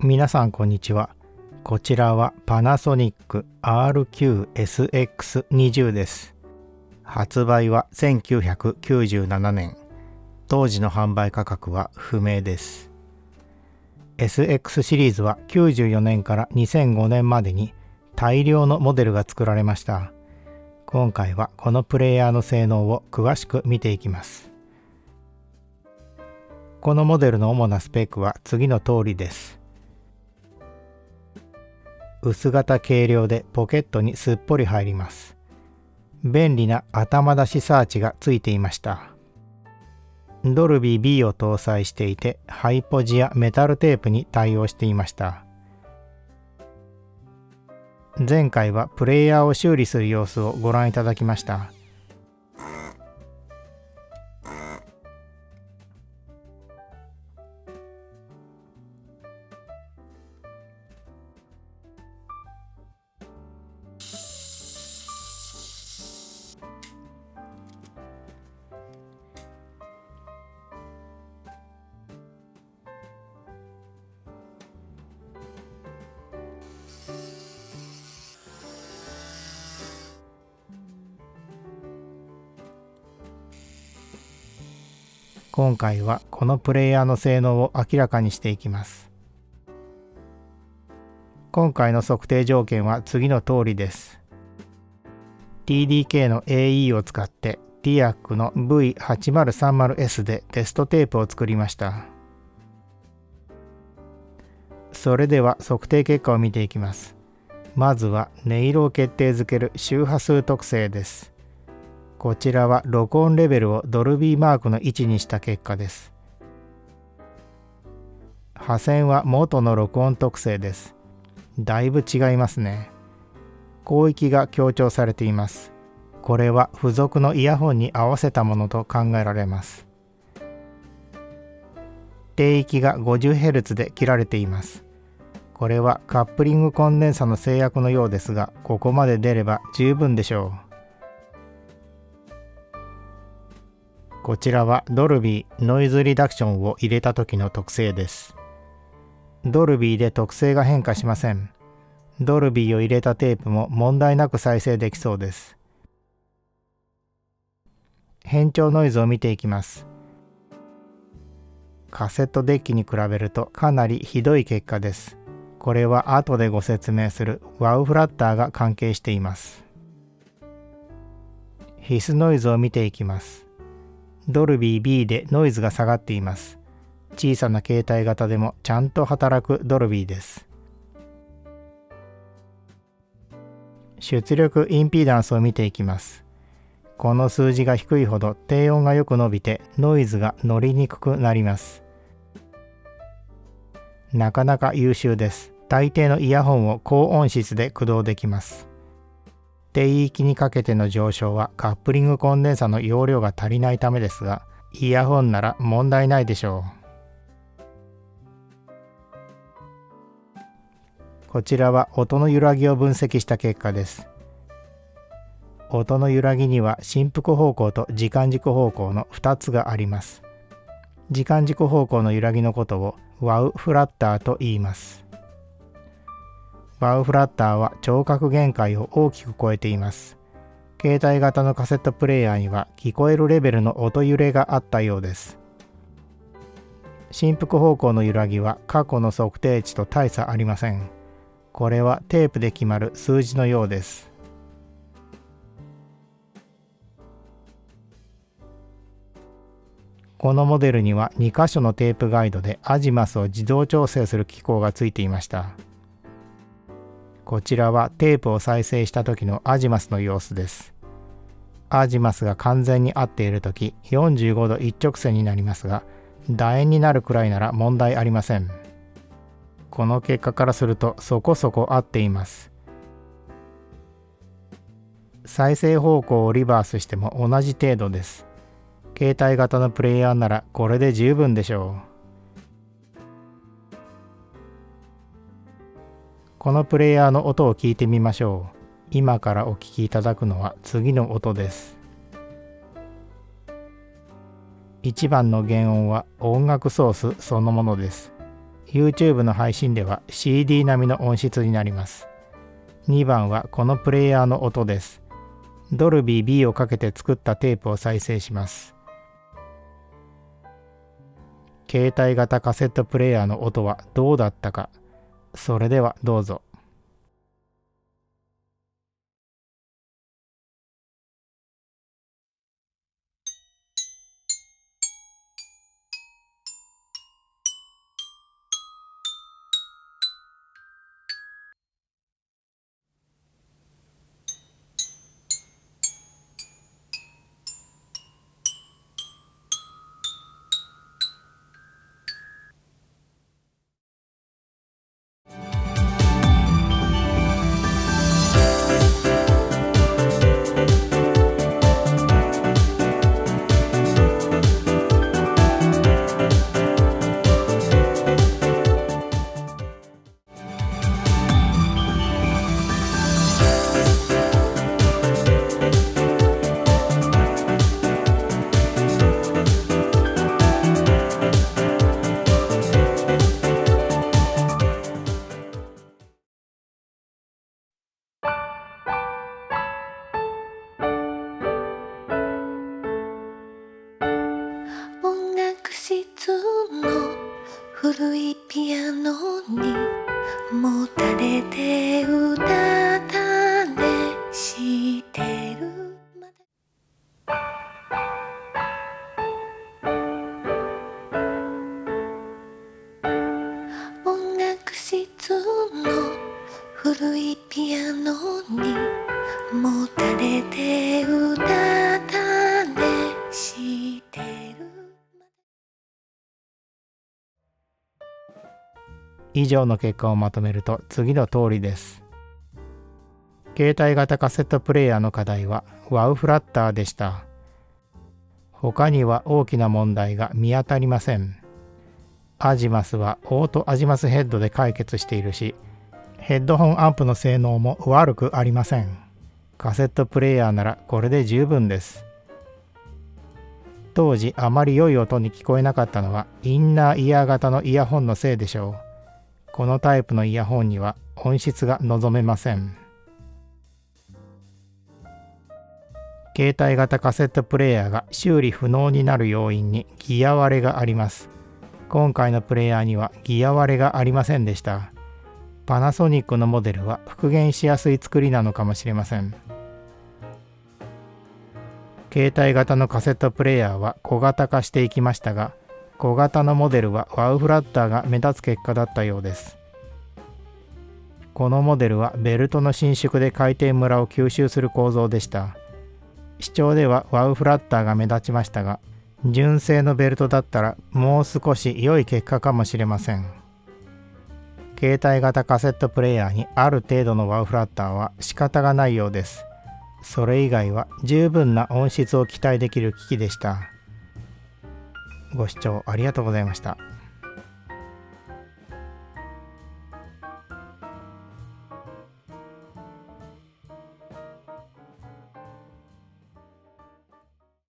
皆さんこんにちは。こちらはパナソニック RQ-SX20 です。発売は1997年。当時の販売価格は不明です。SX シリーズは94年から2005年までに大量のモデルが作られました。今回はこのプレイヤーの性能を詳しく見ていきます。このモデルの主なスペックは次の通りです。薄型軽量でポケットにすっぽり入ります。便利な頭出しサーチがついていました。ドルビー B を搭載していて、ハイポジやメタルテープに対応していました。前回はプレイヤーを修理する様子をご覧いただきました。今回はこのプレイヤーの性能を明らかにしていきます。今回の測定条件は次の通りです。TDK の AE を使って TIAC の V8030S でテストテープを作りました。それでは測定結果を見ていきます。まずは音色を決定づける周波数特性です。こちらは録音レベルをドルビーマークの位置にした結果です。破線は元の録音特性です。だいぶ違いますね。広域が強調されています。これは付属のイヤホンに合わせたものと考えられます。低域が 50Hz で切られています。これはカップリングコンデンサの制約のようですが、ここまで出れば十分でしょう。こちらはドルビーノイズリダクションを入れた時の特性です。ドルビーで特性が変化しません。ドルビーを入れたテープも問題なく再生できそうです。変調ノイズを見ていきます。カセットデッキに比べるとかなりひどい結果です。これは後でご説明するワウフラッターが関係しています。ヒスノイズを見ていきます。ドルビー B でノイズが下がっています。小さな携帯型でもちゃんと働くドルビーです。出力インピダンスを見ていきます。この数字が低いほど低音がよく伸びてノイズが乗りにくくなります。なかなか優秀です。大抵のイヤホンを高音質で駆動できます。低域にかけての上昇はカップリングコンデンサの容量が足りないためですが、イヤホンなら問題ないでしょう。こちらは音の揺らぎを分析した結果です。音の揺らぎには振幅方向と時間軸方向の2つがあります。時間軸方向の揺らぎのことをワウフラッターと言います。ワウフラッターは聴覚限界を大きく超えています。携帯型のカセットプレイヤーには聞こえるレベルの音揺れがあったようです。振幅方向の揺らぎは過去の測定値と大差ありません。これはテープで決まる数字のようです。このモデルには2箇所のテープガイドでアジマスを自動調整する機構がついていました。こちらはテープを再生した時のアジマスの様子です。アジマスが完全に合っている時、45度一直線になりますが、楕円になるくらいなら問題ありません。この結果からするとそこそこ合っています。再生方向をリバースしても同じ程度です。携帯型のプレイヤーならこれで十分でしょう。このプレイヤーの音を聞いてみましょう。今からお聞きいただくのは次の音です。1番の原音は音楽ソースそのものです。YouTube の配信では CD 並みの音質になります。2番はこのプレイヤーの音です。ドルビー B をかけて作ったテープを再生します。携帯型カセットプレイヤーの音はどうだったか。それではどうぞ。音楽室の古いピアノにもたれて歌ったねしてる音楽室の古いピアノにもたれて歌ったねしてる。以上の結果をまとめると次の通りです。携帯型カセットプレイヤーの課題はワウフラッターでした。他には大きな問題が見当たりません。アジマスはオートアジマスヘッドで解決しているし、ヘッドホンアンプの性能も悪くありません。カセットプレイヤーならこれで十分です。当時あまり良い音に聞こえなかったのはインナーイヤー型のイヤホンのせいでしょう。このタイプのイヤホンには音質が望めません。携帯型カセットプレイヤーが修理不能になる要因にギア割れがあります。今回のプレイヤーにはギア割れがありませんでした。パナソニックのモデルは復元しやすい作りなのかもしれません。携帯型のカセットプレイヤーは小型化していきましたが、小型のモデルはワウフラッターが目立つ結果だったようです。このモデルはベルトの伸縮で回転ムラを吸収する構造でした。視聴ではワウフラッターが目立ちましたが、純正のベルトだったらもう少し良い結果かもしれません。携帯型カセットプレイヤーにある程度のワウフラッターは仕方がないようです。それ以外は十分な音質を期待できる機器でした。ご視聴ありがとうございました。